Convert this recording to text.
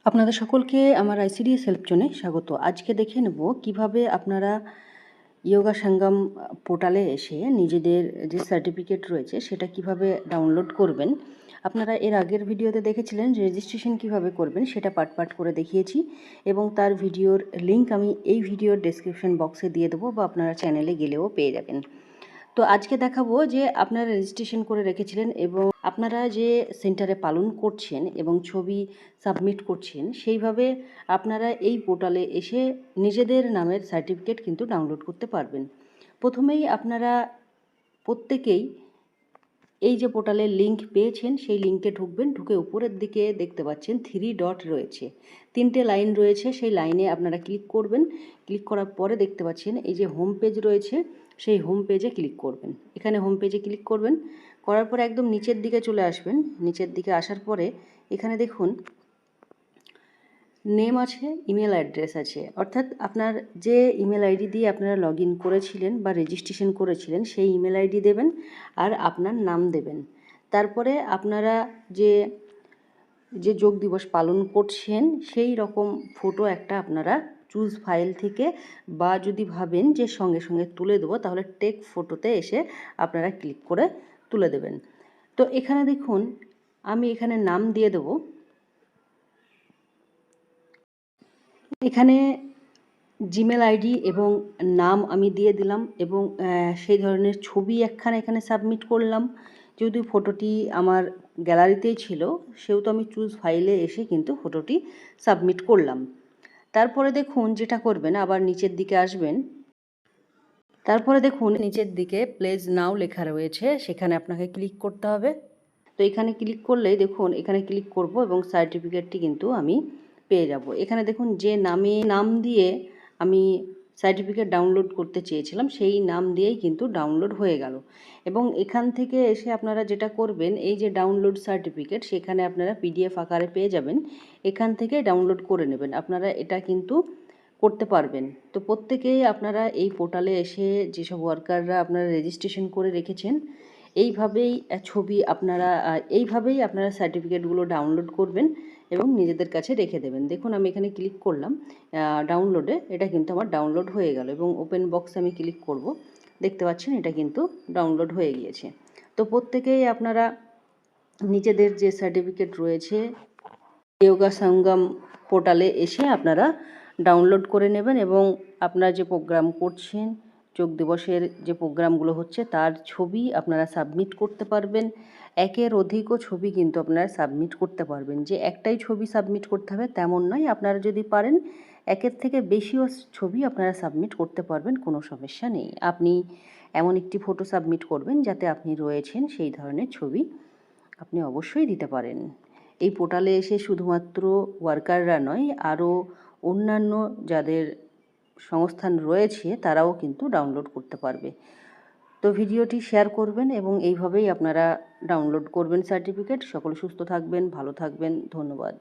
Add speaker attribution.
Speaker 1: আপনাদের সকলকে আমার আইসিডিএস হেল্প জোনে স্বাগত। আজকে দেখে নেব কিভাবে আপনারা ইয়োগা সঙ্গম পোর্টালে এসে নিজেদের যে সার্টিফিকেট রয়েছে সেটা কিভাবে ডাউনলোড করবেন। আপনারা এর আগের ভিডিওতে দেখেছিলেন রেজিস্ট্রেশন কিভাবে করবেন, সেটা পার্ট পার্ট করে দেখিয়েছি এবং তার ভিডিওর লিঙ্ক আমি এই ভিডিওর ডেসক্রিপশন বক্সে দিয়ে দেবো বা আপনারা চ্যানেলে গেলেও পেয়ে যাবেন। তো আজকে দেখাবো যে আপনারা রেজিস্ট্রেশন করে রেখেছিলেন এবং আপনারা যে সেন্টারে পালন করছেন এবং ছবি সাবমিট করছেন, সেইভাবে আপনারা এই পোর্টালে এসে নিজেদের নামের সার্টিফিকেট কিন্তু ডাউনলোড করতে পারবেন। প্রথমেই আপনারা প্রত্যেকেই এই যে পোর্টালের লিঙ্ক পেয়েছেন সেই লিঙ্কে ঢুকবেন। ঢুকে উপরের দিকে দেখতে পাচ্ছেন 3 ডট রয়েছে, 3টে লাইন রয়েছে। সেই লাইনে আপনারা ক্লিক করবেন। ক্লিক করার পরে দেখতে পাচ্ছেন এই যে হোম পেজ রয়েছে, সেই হোম পেজে ক্লিক করবেন। এখানে হোম পেজে ক্লিক করবেন, করার পরে একদম নিচের দিকে চলে আসবেন। নিচের দিকে আসার পরে এখানে দেখুন নেম আছে, ইমেল অ্যাড্রেস আছে, অর্থাৎ আপনার যে ইমেল আইডি দিয়ে আপনারা লগ ইন করেছিলেন বা রেজিস্ট্রেশন করেছিলেন সেই ইমেল আইডি দেবেন আর আপনার নাম দেবেন। তারপরে আপনারা যে যে যোগ দিবস পালন করছেন সেই রকম ফটো একটা আপনারা চুজ ফাইল থেকে বা যদি ভাবেন যে সঙ্গে সঙ্গে তুলে দেবো তাহলে টেক ফটোতে এসে আপনারা ক্লিক করে তুলে দেবেন। তো এখানে দেখুন আমি এখানে নাম দিয়ে দেবো। এখানে জিমেল আইডি এবং নাম আমি দিয়ে দিলাম এবং সেই ধরনের ছবি একখানা এখানে সাবমিট করলাম। যেহেতু ফটোটি আমার গ্যালারিতেই ছিল সেহেতু আমি চুজ ফাইলে এসে কিন্তু ফটোটি সাবমিট করলাম। তারপরে দেখুন যেটা করবেন, আবার নিচের দিকে আসবেন। তারপরে দেখুন নিচের দিকে প্লেস নাও লেখা রয়েছে, সেখানে আপনাকে ক্লিক করতে হবে। তো এখানে ক্লিক করলেই দেখুন এখানে ক্লিক করব এবং সার্টিফিকেটটি কিন্তু আমি পেয়ে যাব। এখানে দেখুন যে নাম দিয়ে আমি সার্টিফিকেট ডাউনলোড করতে চেয়েছিলাম সেই নাম দিয়েই কিন্তু ডাউনলোড হয়ে গেল। এবং এখান থেকে এসে আপনারা যেটা করবেন, এই যে ডাউনলোড সার্টিফিকেট সেখানে আপনারা পিডিএফ আকারে পেয়ে যাবেন, এখান থেকে ডাউনলোড করে নেবেন। আপনারা এটা কিন্তু করতে পারবেন। তো প্রত্যেকেই আপনারা এই পোর্টালে এসে যেসব ওয়ার্কাররা আপনারা রেজিস্ট্রেশন করে রেখেছেন এইভাবেই আপনারা সার্টিফিকেটগুলো ডাউনলোড করবেন এবং নিজেদের কাছে রেখে দেবেন। দেখুন আমি এখানে ক্লিক করলাম ডাউনলোডে, এটা কিন্তু আমার ডাউনলোড হয়ে গেল এবং ওপেন বক্সে আমি ক্লিক করব, দেখতে পাচ্ছেন এটা কিন্তু ডাউনলোড হয়ে গিয়েছে। তো প্রত্যেকেই আপনারা নিজেদের যে সার্টিফিকেট রয়েছে ইয়োগা সঙ্গম পোর্টালে এসে আপনারা ডাউনলোড করে নেবেন এবং আপনারা যে প্রোগ্রাম করছেন, যোগ দিবসের যে প্রোগ্রামগুলো হচ্ছে তার ছবি আপনারা সাবমিট করতে পারবেন। একের অধিকও ছবি কিন্তু আপনারা সাবমিট করতে পারবেন। যে একটাই ছবি সাবমিট করতে হবে তেমন নয়, আপনারা যদি পারেন একের থেকে বেশিও ছবি আপনারা সাবমিট করতে পারবেন, কোনো সমস্যা নেই। আপনি এমন একটি ফটো সাবমিট করবেন যাতে আপনি রয়েছেন সেই ধরনের ছবি আপনি অবশ্যই দিতে পারেন। এই পোর্টালে এসে শুধুমাত্র ওয়ার্কাররা নয়, আরও অন্যান্য যাদের সংস্থান রয়েছে তারাও কিন্তু ডাউনলোড করতে পারবে। তো ভিডিওটি শেয়ার করবেন এবং এইভাবেই আপনারা ডাউনলোড করবেন সার্টিফিকেট। সকলে সুস্থ থাকবেন, ভালো থাকবেন। ধন্যবাদ।